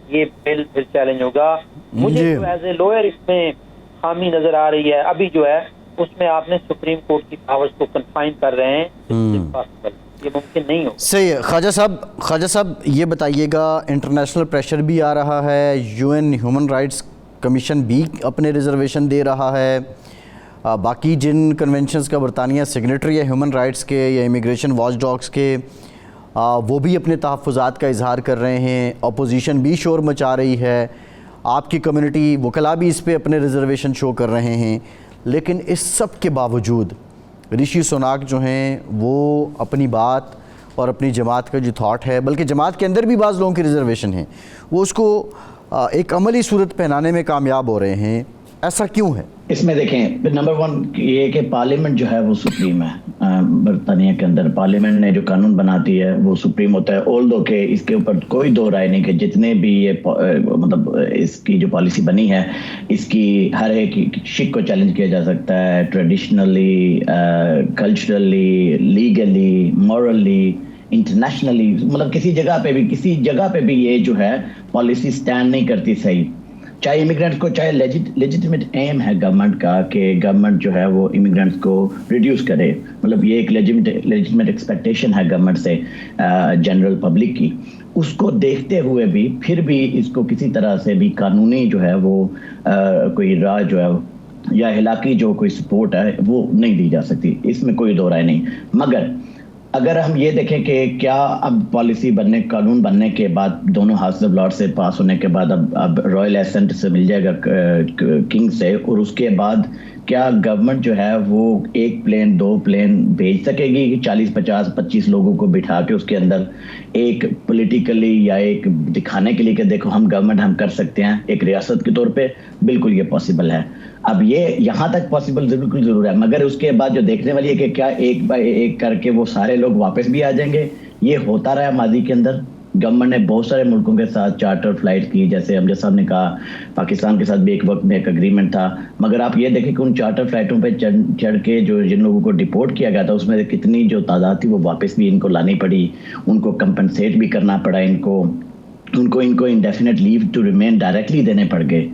ये बिल फिर चैलेंज होगा। मुझे तो एज ए लॉयर इसमें खामी नजर आ रही है। अभी जो है उसमें आपने सुप्रीम कोर्ट की पावर्स को कन्फाइन कर रहे हैं, इम्पॉसिबल, ये मुमकिन नहीं हो। सही है। ख्वाजा साहब ये बताइएगा, इंटरनेशनल प्रेशर भी आ रहा है, यूएन ह्यूमन राइट्स कमीशन भी अपने रिजर्वेशन दे रहा है, बाकी जिन कन्वेंशंस का बरतानिया सिग्नेटरी है ह्यूमन राइट्स के या इमिग्रेशन वॉच डॉग्स के, वो भी अपने तहफ़्फ़ुज़ात का इजहार कर रहे हैं, अपोजिशन भी शोर मचा रही है, आपकी कम्युनिटी वकला भी इस पे अपने रिजर्वेशन शो कर रहे हैं। लेकिन इस सब के बावजूद ऋषि सुनाक जो हैं वो अपनी बात और अपनी जमात का जो थॉट है, बल्कि जमात के अंदर भी बाज़ लोगों की रिजर्वेशन है, वो उसको एक अमली सूरत पहनाने में कामयाब हो रहे हैं। ऐसा क्यों है? इसमें देखें, नंबर वन ये कि पार्लियामेंट जो है वो सुप्रीम है। बरतानिया के अंदर पार्लियामेंट ने जो कानून बनाती है वो सुप्रीम होता है। ऑल दो के इसके ऊपर कोई दो राय नहीं कि जितने भी ये मतलब इसकी जो पॉलिसी बनी है इसकी हर एक शिक को चैलेंज किया जा सकता है, traditionally, culturally, legally, morally, internationally, मतलब किसी जगह पे भी ये जो है पॉलिसी स्टैंड नहीं करती सही। चाहे इमिग्रेंट्स को, चाहे लेजिटिमेट एम है गवर्नमेंट का कि गवर्नमेंट जो है वो इमिग्रेंट्स को रिड्यूस करे, मतलब ये एक लेजिटिमेट एक्सपेक्टेशन है गवर्नमेंट से जनरल पब्लिक की, उसको देखते हुए भी फिर भी इसको किसी तरह से भी कानूनी जो है वो कोई राह जो है या इलाकी जो कोई सपोर्ट है वो नहीं दी जा सकती, इसमें कोई दो राय नहीं। मगर अगर हम ये देखें कि क्या अब पॉलिसी बनने, कानून बनने के बाद, दोनों हाउस ऑफ लॉर्ड से पास होने के बाद अब रॉयल एसेंट से मिल जाएगा किंग से, और उसके बाद क्या गवर्नमेंट जो है वो एक प्लेन, दो प्लेन भेज सकेगी 40, 50, 25 लोगों को बिठा के उसके अंदर एक पॉलिटिकली या एक दिखाने के लिए कि देखो हम गवर्नमेंट हम कर सकते हैं एक रियासत के तौर पे? बिल्कुल ये पॉसिबल है। अब ये यहाँ तक पॉसिबल बिल्कुल जरूर है, मगर उसके बाद जो देखने वाली है कि क्या एक बाय एक करके वो सारे लोग वापस भी आ जाएंगे। ये होता रहा माजी के अंदर, गवर्नमेंट ने बहुत सारे मुल्कों के साथ चार्टर फ्लाइट की, जैसे अमजद साहब ने कहा पाकिस्तान के साथ भी एक वक्त में एक एग्रीमेंट था, मगर आप ये देखें कि उन चार्टर फ्लाइटों पे चढ़ के जो जिन लोगों को डिपोर्ट किया गया था उसमें कितनी जो तादाद थी वो वापस भी इनको लानी पड़ी, उनको कंपनसेट भी करना पड़ा, उनको indefinite leave to remain directly देने पड़ गए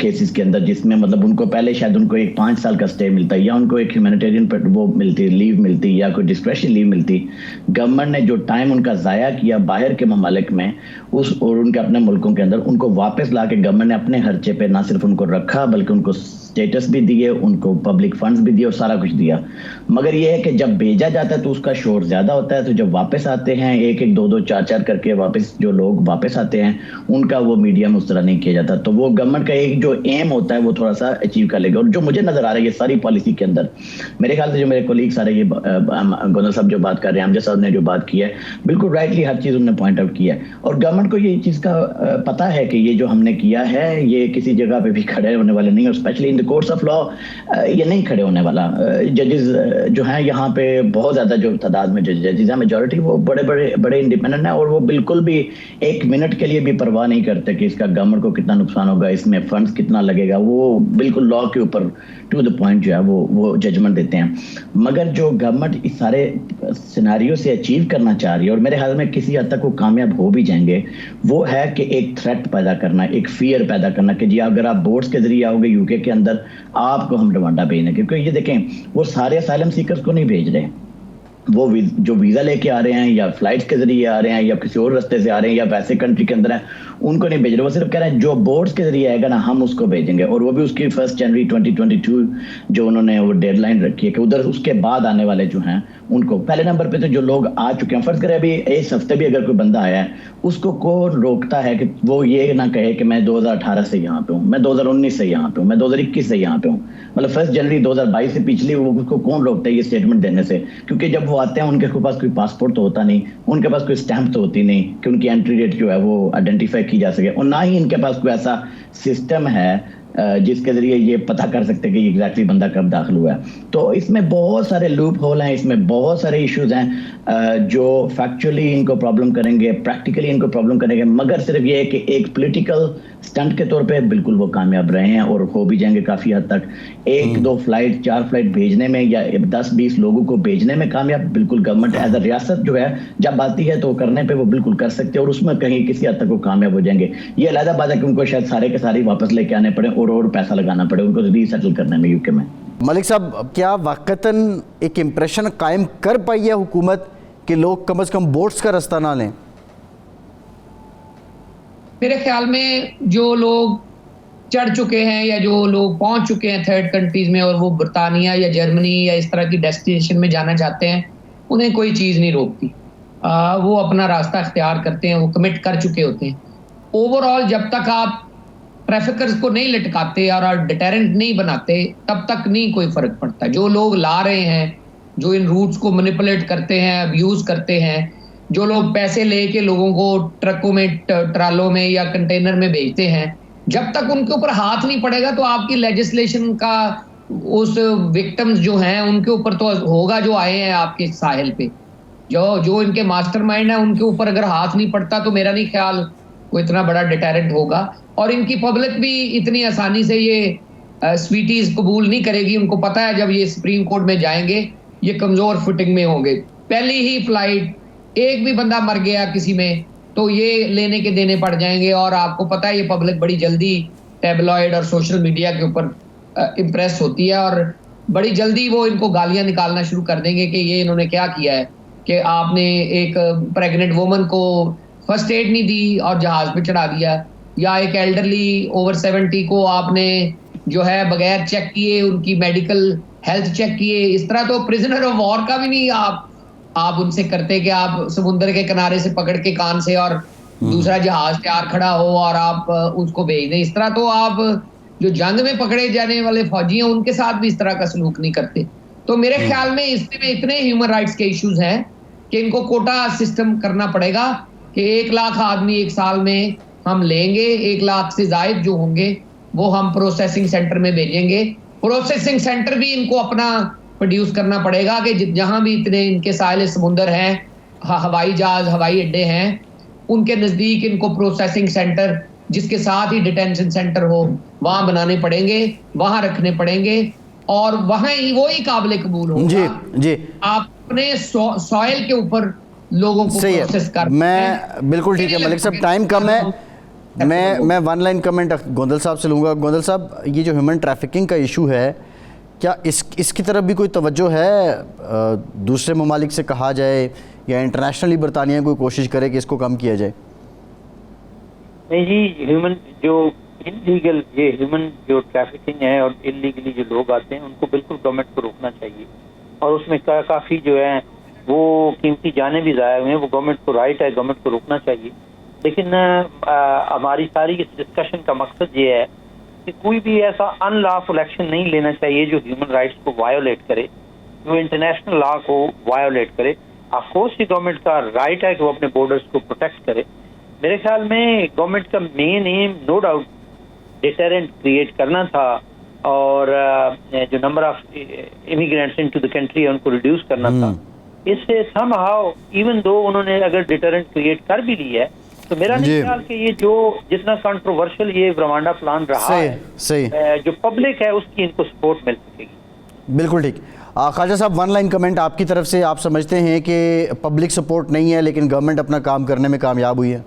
केसेस के अंदर, जिसमें मतलब उनको पहले शायद उनको एक 5 साल का स्टे मिलता या उनको एक ह्यूमैनिटेरियन वो मिलती, लीव मिलती या कोई डिस्क्रेशन लीव मिलती। गवर्नमेंट ने जो टाइम उनका ज़ाया किया बाहर के ममालिक में और उनके अपने मुल्कों के अंदर, उनको वापस ला के गवर्नमेंट ने अपने खर्चे पे ना सिर्फ उनको रखा बल्कि उनको स्टेटस भी दिए, उनको पब्लिक फंड्स भी दिए और सारा कुछ दिया। मगर ये है कि जब भेजा जाता है तो उसका शोर ज्यादा होता है, तो जब वापस आते हैं एक एक, दो दो, चार चार करके वापस जो लोग वापस आते हैं उनका वो मीडिया में उस तरह नहीं किया जाता। तो वो गवर्नमेंट का एक जो एम होता है वो थोड़ा सा अचीव कर लेगा। और जो मुझे नजर आ रहा है ये सारी पॉलिसी के अंदर, मेरे ख्याल से जो मेरे कोलीग सारे ये गोंदल साहब जो बात कर रहे हैं, अमजद साहब ने जो बात की है, बिल्कुल राइटली हर चीज उन्होंने पॉइंट आउट किया है। और गवर्नमेंट को ये चीज का पता है कि ये जो हमने किया है ये किसी जगह पे भी खड़े होने वाले नहीं, और specially in the courts of law ये नहीं खड़े होने वाला। जजेस जो हैं यहाँ पे बहुत ज्यादा जो तादाद में जजेस हैं, मेजॉरिटी वो बड़े इंडिपेंडेंट है, और वो बिल्कुल भी एक मिनट के लिए भी परवाह नहीं करते कि इसका गवर्नमेंट को कितना नुकसान होगा, इसमें फंड्स कितना लगेगा। वो बिल्कुल लॉ के ऊपर टू द पॉइंट जो है वो जजमेंट देते हैं। मगर जो गवर्नमेंट इस सारे सिनारियो से अचीव करना चाह रही है, और मेरे ख्याल में किसी हद तक वो कामयाब हो भी जाएंगे, वो है कि एक थ्रेट पैदा करना, एक फियर पैदा करना कि जी अगर आप बोर्ड्स के जरिए आओगे यूके के अंदर आपको हम रवांडा भेजने, क्योंकि ये देखें वो सारे असाइलम सीकर्स को नहीं भेज रहे, वो जो वीजा लेके आ रहे हैं या फ्लाइट्स के जरिए आ रहे हैं या किसी और रास्ते से आ रहे हैं या वैसे कंट्री के अंदर है उनको नहीं भेज रहे, वो सिर्फ कह रहे हैं जो बोर्ड्स के जरिए आएगा ना हम उसको भेजेंगे। और वो भी उसकी 1 जनवरी 2022 जो उन्होंने वो डेडलाइन रखी है कि उधर उसके बाद आने वाले जो हैं उनको। पहले नंबर पे तो जो लोग आ चुके हैं, फर्ज करें अभी इस हफ्ते भी अगर कोई बंदा आया है, उसको कौन रोकता है कि वो ये ना कहे कि मैं 2018 से यहाँ पे हूँ, मैं 2019 से यहाँ पे हूँ, मैं 2021 से यहाँ पे हूँ, मतलब 1 जनवरी 2022 से पिछली वो उसको कौन रोकता है ये स्टेटमेंट देने से? क्योंकि जब वो आते हैं उनके पास कोई पासपोर्ट तो होता नहीं, उनके पास कोई स्टैंप तो होती नहीं कि उनकी एंट्री डेट जो है वो आइडेंटिफाई की जा सके, और ना ही इनके पास कोई ऐसा सिस्टम है जिसके जरिए ये पता कर सकते हैं कि एग्जैक्टली बंदा कब दाखिल हुआ है। तो इसमें बहुत सारे लूप होल हैं, इसमें बहुत सारे इश्यूज हैं जो फैक्चुअली इनको प्रॉब्लम करेंगे, प्रैक्टिकली इनको प्रॉब्लम करेंगे, मगर सिर्फ ये है कि एक पॉलिटिकल स्टंट के तौर पे बिल्कुल वो कामयाब रहे हैं और हो भी जाएंगे काफी हद तक। 1-2 फ्लाइट 4 फ्लाइट भेजने में या 10-20 लोगों को भेजने में कामयाब बिल्कुल गवर्नमेंट एज अ रियासत जो है जब आती है तो करने पे वो बिल्कुल कर सकते हैं, और उसमें कहीं किसी हद तक वो कामयाब हो जाएंगे। ये अलग बात है कि उनको शायद सारे के सारे वापस लेके आने पड़े करोड़ और पैसा लगाना पड़े उनको रीसेटल करने में यूके में। मलिक साहब, क्या वाकतन एक इम्प्रेशन कायम कर पाई है हुकूमत कि लोग कम से कम बोट्स का रास्ता ना लें? मेरे ख्याल में जो लोग चढ़ चुके हैं या जो लोग पहुंच चुके हैं थर्ड कंट्रीज में और वो बरतानिया या जर्मनी या इस तरह की डेस्टिनेशन में जाना चाहते हैं, उन्हें कोई चीज़ नहीं रोकती। वो अपना रास्ता इख्तियार करते हैं, वो कमिट कर चुके होते हैं। ओवरऑल जब तक आप ट्रैफिकर्स को नहीं लटकाते और डिटेरेंट नहीं बनाते, तब तक नहीं कोई फ़र्क पड़ता। जो लोग ला रहे हैं, जो इन रूट्स को मैनिपुलेट करते हैं, अब्यूज़ करते हैं, जो लोग पैसे लेके लोगों को ट्रकों में, ट्रालों में या कंटेनर में भेजते हैं, जब तक उनके ऊपर हाथ नहीं पड़ेगा तो आपकी लेजिस्लेशन का उस विक्टिम्स जो हैं उनके ऊपर तो होगा, जो आए हैं आपके साहिल पे, जो इनके मास्टरमाइंड है उनके ऊपर अगर हाथ नहीं पड़ता तो मेरा नहीं ख्याल कोई इतना बड़ा डिटेरेंट होगा। और इनकी पब्लिक भी इतनी आसानी से ये स्वीटीज कबूल नहीं करेगी। उनको पता है जब ये सुप्रीम कोर्ट में जाएंगे ये कमजोर फुटिंग में होंगे। पहली ही फ्लाइट एक भी बंदा मर गया किसी में तो ये लेने के देने पड़ जाएंगे। और आपको पता है ये पब्लिक बड़ी जल्दी टैबलॉइड और सोशल मीडिया के ऊपर इम्प्रेस होती है और बड़ी जल्दी वो इनको गालियां निकालना शुरू कर देंगे कि ये इन्होंने क्या किया है कि आपने एक प्रेग्नेंट वुमन को फर्स्ट एड नहीं दी और जहाज पे चढ़ा दिया, या एक एल्डरली ओवर 70 को आपने जो है बगैर चेक किए उनकी मेडिकल हेल्थ चेक किए। इस तरह तो प्रिजनर ऑफ वॉर का भी नहीं आप उनसे करते कि आप समुद्र के किनारे से पकड़ के कान से और दूसरा जहाज तैयार खड़ा हो और आप उसको भेज दें। इस तरह तो आप जो जंग में पकड़े जाने वाले फौजी हैं उनके साथ भी इस तरह का सलूक नहीं करते। तो मेरे ख्याल में इसमें इतने ह्यूमन राइट्स के इश्यूज हैं कि इनको कोटा सिस्टम करना पड़ेगा कि 1 लाख आदमी 1 साल में हम लेंगे, 1 लाख से ज्यादा जो होंगे वो हम प्रोसेसिंग सेंटर में भेजेंगे। प्रोसेसिंग सेंटर भी इनको अपना प्रोड्यूस करना पड़ेगा कि जहां भी इतने इनके साहिल समुंदर हैं, हवाई जहाज, हवाई अड्डे हैं, उनके नजदीक इनको प्रोसेसिंग सेंटर जिसके साथ ही डिटेंशन सेंटर हो वहां बनाने पड़ेंगे, वहां रखने पड़ेंगे और वहां ही वो ही काबिल कबूल होगा। जी आप अपने सॉइल के ऊपर लोगों को प्रोसेस कर। मैं बिल्कुल ठीक है मलिक साहब, टाइम कम है। मैं वन लाइन कमेंट गोंदल साहब से लूँगा। गोंदल साहब, ये जो ह्यूमन ट्रैफिकिंग का इशू है, क्या इसकी तरफ भी कोई तवज्जो है? दूसरे ममालिक से कहा जाए या इंटरनेशनली बरतानिया कोई कोशिश करे कि इसको कम किया जाए? नहीं जी, ह्यूमन जो इलीगल ये ह्यूमन जो ट्रैफिकिंग है और इलीगली जो लोग आते हैं उनको बिल्कुल गवर्नमेंट को रोकना चाहिए। और उसमें काफ़ी जो है वो कीमती जाने भी ज़ाया हुए हैं, वो गवर्नमेंट को राइट है, गवर्नमेंट को रोकना चाहिए। लेकिन हमारी सारी इस डिस्कशन का मकसद ये है कि कोई भी ऐसा अनलॉफुल एक्शन नहीं लेना चाहिए जो ह्यूमन राइट्स को वायोलेट करे, जो इंटरनेशनल लॉ को वायोलेट करे। ऑफकोर्स ये गवर्नमेंट का राइट है कि वो अपने बॉर्डर्स को प्रोटेक्ट करे। मेरे ख्याल में गवर्नमेंट का main aim no doubt deterrent create करना था और जो number of immigrants into the country है उनको रिड्यूस करना था। इससे समहाउ इवन दो उन्होंने अगर डिटरेंट क्रिएट कर भी ली है तो मेरा नहीं ख्याल कि ये जो जितना कंट्रोवर्शियल ये रवांडा प्लान रहा है जो पब्लिक है उसकी इनको सपोर्ट मिल सकेगी। बिल्कुल ठीक। Khwaja Sahab, one line comment आपकी तरफ से। आप समझते हैं कि पब्लिक सपोर्ट नहीं है लेकिन गवर्नमेंट अपना काम करने में कामयाब हुई है?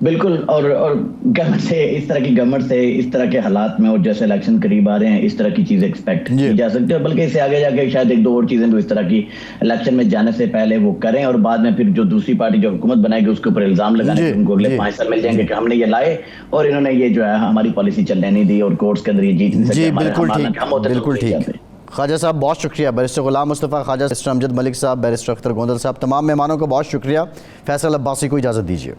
बिल्कुल। और गवर्नमेंट से इस तरह की गवर्नमेंट से इस तरह के हालात में और जैसे इलेक्शन करीब आ रहे हैं इस तरह की चीजें एक्सपेक्ट की जा सकती है। बल्कि इससे आगे जाके शायद 1-2 और चीजें तो इस तरह की इलेक्शन में जाने से पहले वो करें और बाद में फिर जो दूसरी पार्टी जो हुकूमत बनाएगी उसके ऊपर इल्जाम लगाने उनको अगले 5 साल मिल जाएंगे कि हमने ये लाए और इन्होंने ये जो है हमारी पॉलिसी चलने नहीं दी और कोर्ट्स के अंदर ये जीत नहीं सके। बिल्कुल ठीक। ख्वाजा साहब बहुत शुक्रिया। बैरिस्टर गुलाम मुस्तफ़ा ख्वाजा, बैरिस्टर अमजद मलिक साहब, बैरिस्टर अख्तर गोंदल साहब, तमाम मेहमानों का बहुत शुक्रिया। फैसल अब्बासी को इजाज़त दीजिए।